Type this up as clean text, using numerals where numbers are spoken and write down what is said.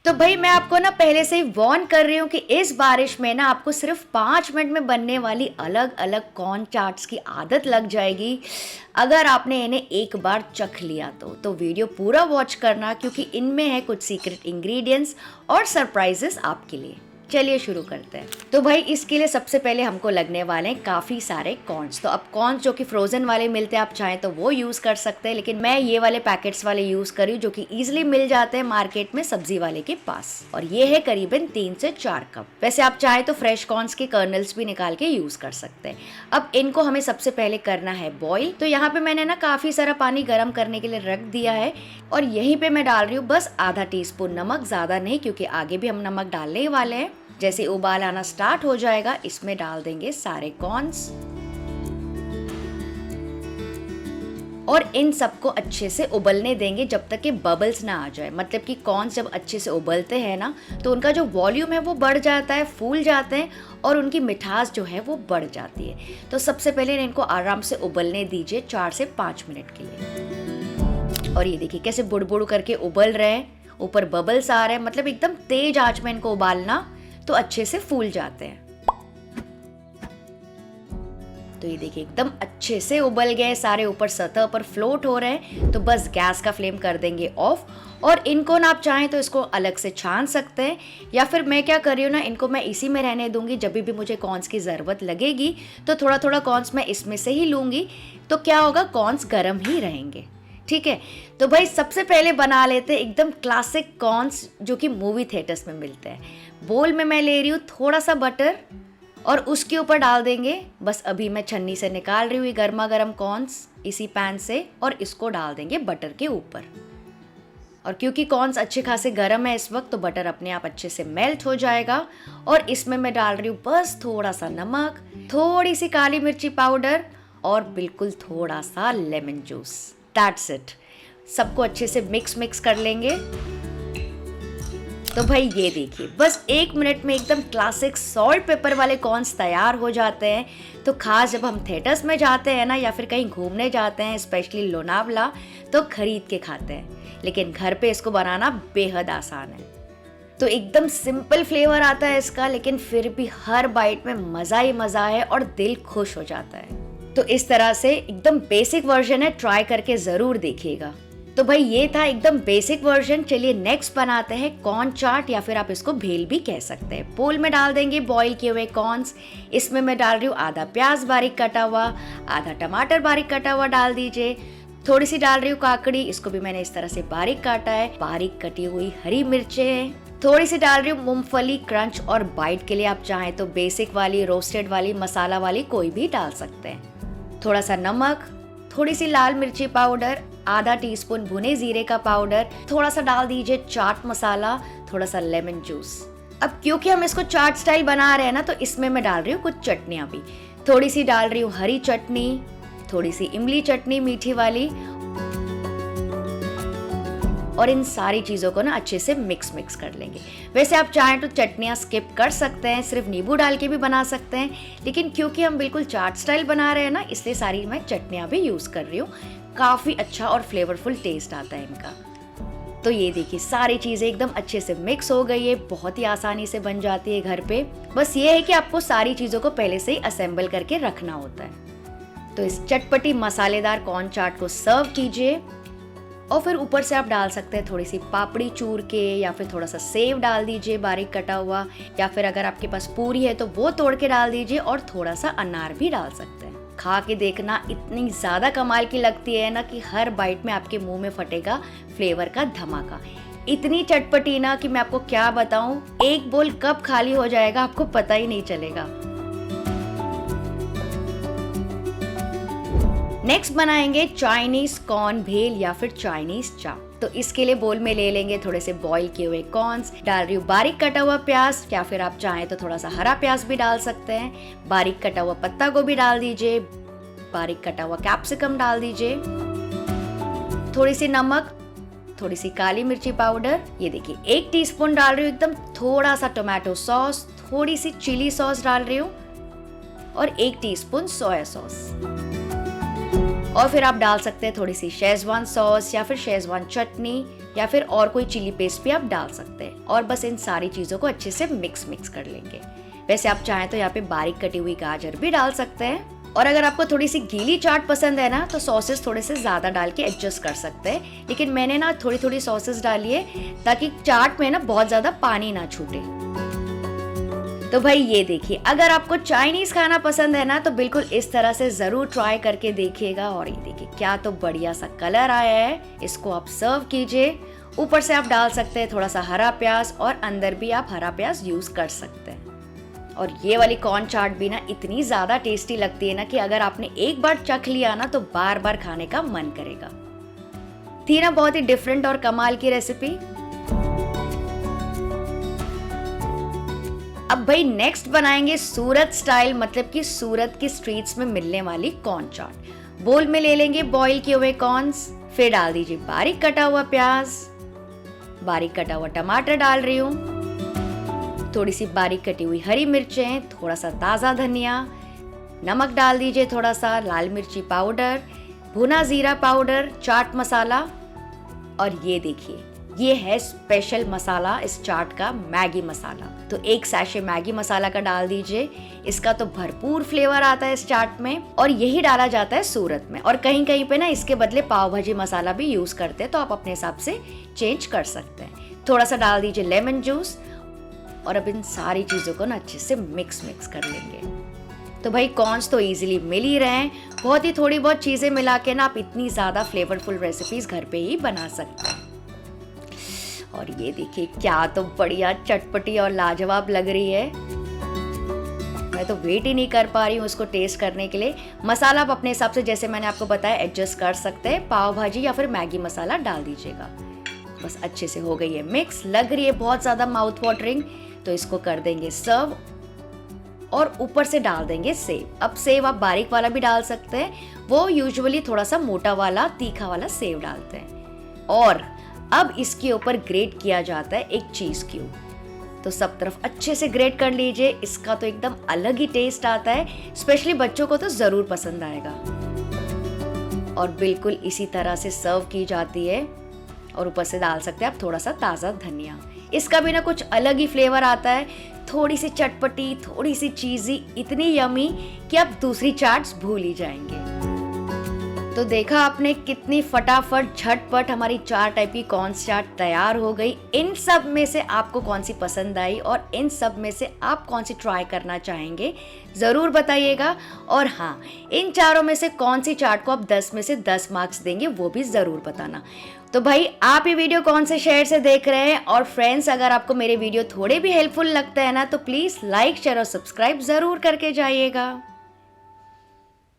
तो भाई मैं आपको ना पहले से ही वार्न कर रही हूँ कि इस बारिश में ना आपको सिर्फ 5 मिनट में बनने वाली अलग अलग कॉर्न चाट्स की आदत लग जाएगी अगर आपने इन्हें एक बार चख लिया तो वीडियो पूरा वॉच करना, क्योंकि इनमें है कुछ सीक्रेट इंग्रेडिएंट्स और सरप्राइजेस आपके लिए। चलिए शुरू करते हैं। तो भाई इसके लिए सबसे पहले हमको लगने वाले हैं काफ़ी सारे कॉर्न्स। तो अब कॉर्न्स जो कि फ्रोज़न वाले मिलते हैं, आप चाहें तो वो यूज़ कर सकते हैं, लेकिन मैं ये वाले पैकेट्स वाले यूज़ कर रही हूँ जो कि ईजिली मिल जाते हैं मार्केट में सब्जी वाले के पास। और ये है करीबन 3 से 4 कप। वैसे आप चाहें तो फ्रेश कॉर्न्स के कर्नल्स भी निकाल के यूज़ कर सकते हैं। अब इनको हमें सबसे पहले करना है बॉईल। तो यहाँ पे मैंने ना काफ़ी सारा पानी गर्म करने के लिए रख दिया है और यहीं पे मैं डाल रही हूँ बस आधा टीस्पून नमक, ज़्यादा नहीं, क्योंकि आगे भी हम नमक डालने ही वाले हैं। जैसे उबाल आना स्टार्ट हो जाएगा इसमें डाल देंगे सारे कॉर्न्स और इन सबको अच्छे से उबलने देंगे जब तक कि बबल्स ना आ जाए। मतलब कि कॉर्न्स जब अच्छे से उबलते हैं ना तो उनका जो वॉल्यूम है वो बढ़ जाता है, फूल जाते हैं और उनकी मिठास जो है वो बढ़ जाती है। तो सबसे पहले इनको आराम से उबलने दीजिए 4 से 5 मिनट के लिए। और ये देखिए कैसे बुड़ करके उबल रहे हैं, ऊपर बबल्स आ रहे हैं। मतलब एकदम तेज आंच में इनको उबालना तो अच्छे से फूल जाते हैं। तो ये देखिए एकदम अच्छे से उबल गए, सारे ऊपर सतह पर फ्लोट हो रहे हैं। तो बस गैस का फ्लेम कर देंगे ऑफ और इनको ना आप चाहें तो इसको अलग से छान सकते हैं, या फिर मैं क्या कर रही हूँ ना, इनको मैं इसी में रहने दूंगी। जब भी मुझे कॉर्न्स की ज़रूरत लगेगी तो थोड़ा थोड़ा कॉर्न्स मैं इसमें से ही लूँगी। तो क्या होगा, कॉर्न्स गर्म ही रहेंगे। ठीक है, तो भाई सबसे पहले बना लेते हैं एकदम क्लासिक कॉर्न्स जो कि मूवी थिएटर्स में मिलते हैं। बोल में मैं ले रही हूँ थोड़ा सा बटर और उसके ऊपर डाल देंगे, बस अभी मैं छन्नी से निकाल रही हूँ गर्मा गर्म कॉर्न्स इसी पैन से, और इसको डाल देंगे बटर के ऊपर। और क्योंकि कॉर्न्स अच्छे खासे गर्म है इस वक्त तो बटर अपने आप अच्छे से मेल्ट हो जाएगा। और इसमें मैं डाल रही हूँ बस थोड़ा सा नमक, थोड़ी सी काली मिर्ची पाउडर और बिल्कुल थोड़ा सा लेमन जूस। That's it. सबको अच्छे से मिक्स कर लेंगे। तो भाई ये देखिए बस 1 मिनट में एकदम क्लासिक सॉल्ट पेपर वाले कॉर्न्स तैयार हो जाते हैं। तो खास जब हम थिएटर्स में जाते हैं ना, या फिर कहीं घूमने जाते हैं, स्पेशली लोनावला, तो खरीद के खाते हैं, लेकिन घर पे इसको बनाना बेहद आसान है। तो एकदम सिंपल फ्लेवर आता है इसका, लेकिन फिर भी हर बाइट में मज़ा ही मज़ा है और दिल खुश हो जाता है। तो इस तरह से एकदम बेसिक वर्जन है, ट्राई करके ज़रूर देखिएगा। तो भाई ये था एकदम बेसिक वर्जन। चलिए नेक्स्ट बनाते हैं कॉर्न चाट, या फिर आप इसको भेल भी कह सकते हैं। बोल में डाल देंगे बॉईल किए हुए कॉर्न्स। इसमें मैं डाल रही हूँ आधा प्याज बारीक कटा हुआ, आधा टमाटर बारीक कटा हुआ डाल दीजिए। थोड़ी सी डाल रही हूँ काकड़ी, इसको भी मैंने इस तरह से बारीक काटा है। बारीक कटी हुई हरी मिर्चें, थोड़ी सी डाल रही हूँ मूंगफली क्रंच, और बाइट के लिए आप चाहें तो बेसिक वाली, रोस्टेड वाली, मसाला वाली कोई भी डाल सकते हैं। थोड़ा सा नमक, थोड़ी सी लाल मिर्ची पाउडर, आधा टीस्पून भुने जीरे का पाउडर, थोड़ा सा डाल दीजिए चाट मसाला, थोड़ा सा लेमन जूस। अब क्योंकि हम इसको चाट स्टाइल बना रहे हैं ना, तो इसमें मैं डाल रही हूँ कुछ चटनियाँ भी। थोड़ी सी डाल रही हूँ हरी चटनी, थोड़ी सी इमली चटनी मीठी वाली, और इन सारी चीज़ों को ना अच्छे से मिक्स कर लेंगे। वैसे आप चाहें तो चटनियाँ स्किप कर सकते हैं, सिर्फ नींबू डाल के भी बना सकते हैं, लेकिन क्योंकि हम बिल्कुल चाट स्टाइल बना रहे हैं ना, इसलिए सारी मैं चटनियाँ भी यूज़ कर रही हूँ। काफ़ी अच्छा और फ्लेवरफुल टेस्ट आता है इनका। तो ये देखिए सारी चीज़ें एकदम अच्छे से मिक्स हो गई है, बहुत ही आसानी से बन जाती है घर पे। बस ये है कि आपको सारी चीज़ों को पहले से ही असेंबल करके रखना होता है। तो इस चटपटी मसालेदार कॉर्न चाट को सर्व कीजिए, और फिर ऊपर से आप डाल सकते हैं थोड़ी सी पापड़ी चूर के, या फिर थोड़ा सा सेव डाल दीजिए बारीक कटा हुआ, या फिर अगर आपके पास पूरी है तो वो तोड़ के डाल दीजिए, और थोड़ा सा अनार भी डाल सकते हैं। खा के देखना, इतनी ज़्यादा कमाल की लगती है ना कि हर बाइट में आपके मुंह में फटेगा फ्लेवर का धमाका। इतनी चटपटी ना कि मैं आपको क्या बताऊं, एक बोल कब खाली हो जाएगा आपको पता ही नहीं चलेगा। नेक्स्ट बनाएंगे चाइनीज कॉर्न भेल या फिर चाइनीज चाप। तो इसके लिए बोल में ले लेंगे थोड़े से बॉईल किए हुए कॉर्न्स, डाल रही हूँ बारीक कटा हुआ प्याज, या फिर आप चाहें तो थोड़ा सा हरा प्याज भी डाल सकते हैं। बारीक कटा हुआ पत्ता गोभी डाल दीजिए, बारीक कटा हुआ कैप्सिकम डाल दीजिए, थोड़ी सी नमक, थोड़ी सी काली मिर्ची पाउडर, ये देखिए 1 टीस्पून डाल रही हूँ एकदम, थोड़ा सा टोमेटो सॉस, थोड़ी सी चिली सॉस डाल रही हूँ, और 1 टीस्पून सोया सॉस। और फिर आप डाल सकते हैं थोड़ी सी शेजवान सॉस या फिर शेजवान चटनी या फिर और कोई चिली पेस्ट भी आप डाल सकते हैं। और बस इन सारी चीज़ों को अच्छे से मिक्स कर लेंगे। वैसे आप चाहें तो यहाँ पे बारीक कटी हुई गाजर भी डाल सकते हैं। और अगर आपको थोड़ी सी गीली चाट पसंद है ना तो सॉसेस थोड़े से ज़्यादा डाल के एडजस्ट कर सकते हैं, लेकिन मैंने ना थोड़ी थोड़ी सॉसेस डाली है ताकि चाट में ना बहुत ज़्यादा पानी ना छूटे। तो भाई ये देखिए, अगर आपको चाइनीज़ खाना पसंद है ना तो बिल्कुल इस तरह से ज़रूर ट्राई करके देखिएगा। और ये देखिए क्या तो बढ़िया सा कलर आया है। इसको आप सर्व कीजिए। ऊपर से आप डाल सकते हैं थोड़ा सा हरा प्याज और अंदर भी आप हरा प्याज यूज़ कर सकते हैं। और ये वाली कॉर्न चाट भी ना इतनी ज़्यादा टेस्टी लगती है ना कि अगर आपने एक बार चख लिया ना तो बार बार खाने का मन करेगा। थी ना बहुत ही डिफरेंट और कमाल की रेसिपी। अब भाई नेक्स्ट बनाएंगे सूरत स्टाइल, मतलब कि सूरत की स्ट्रीट्स में मिलने वाली कॉर्न चाट। बोल में ले लेंगे बॉईल किए हुए कॉर्न्स, फिर डाल दीजिए बारीक कटा हुआ प्याज, बारीक कटा हुआ टमाटर डाल रही हूँ, थोड़ी सी बारीक कटी हुई हरी मिर्चें, थोड़ा सा ताज़ा धनिया, नमक डाल दीजिए, थोड़ा सा लाल मिर्ची पाउडर, भुना जीरा पाउडर, चाट मसाला। और ये देखिए ये है स्पेशल मसाला इस चाट का, मैगी मसाला। तो एक सैशे मैगी मसाला का डाल दीजिए। इसका तो भरपूर फ्लेवर आता है इस चाट में और यही डाला जाता है सूरत में। और कहीं कहीं पे ना इसके बदले पाव भाजी मसाला भी यूज करते हैं, तो आप अपने हिसाब से चेंज कर सकते हैं। थोड़ा सा डाल दीजिए लेमन जूस और अब इन सारी चीज़ों को ना अच्छे से मिक्स कर लेंगे। तो भाई कॉर्न्स तो इजीली मिल ही रहे हैं। बहुत ही थोड़ी बहुत चीज़ें मिला के ना आप इतनी ज़्यादा फ्लेवरफुल रेसिपीज़ घर पे ही बना सकते हैं। और ये देखिए क्या तो बढ़िया चटपटी और लाजवाब लग रही है। मैं तो वेट ही नहीं कर पा रही हूँ उसको टेस्ट करने के लिए। मसाला आप अपने हिसाब से जैसे मैंने आपको बताया एडजस्ट कर सकते हैं। पाव भाजी या फिर मैगी मसाला डाल दीजिएगा। बस अच्छे से हो गई है मिक्स, लग रही है बहुत ज़्यादा माउथ वाटरिंग। तो इसको कर देंगे सर्व और ऊपर से डाल देंगे सेव। अब सेव आप बारीक वाला भी डाल सकते हैं, वो यूजुअली थोड़ा सा मोटा वाला तीखा वाला सेव डालते हैं। और अब इसके ऊपर ग्रेट किया जाता है एक चीज क्यूब। तो सब तरफ अच्छे से ग्रेट कर लीजिए। इसका तो एकदम अलग ही टेस्ट आता है, स्पेशली बच्चों को तो जरूर पसंद आएगा। और बिल्कुल इसी तरह से सर्व की जाती है। और ऊपर से डाल सकते हैं आप थोड़ा सा ताज़ा धनिया। इसका भी ना कुछ अलग ही फ्लेवर आता है, थोड़ी सी चटपटी, थोड़ी सी चीज़ी, इतनी यमी कि आप दूसरी चाट्स भूल ही जाएंगे। तो देखा आपने कितनी फटाफट झटपट हमारी 4 टाइप की कॉर्न्स चाट तैयार हो गई। इन सब में से आपको कौन सी पसंद आई और इन सब में से आप कौन सी ट्राई करना चाहेंगे ज़रूर बताइएगा। और हाँ, इन चारों में से कौन सी चाट को आप 10 में से 10 मार्क्स देंगे वो भी ज़रूर बताना। तो भाई आप ये वीडियो कौन से शहर से देख रहे हैं? और फ्रेंड्स अगर आपको मेरे वीडियो थोड़े भी हेल्पफुल लगते हैं ना तो प्लीज़ लाइक शेयर और सब्सक्राइब ज़रूर करके जाइएगा।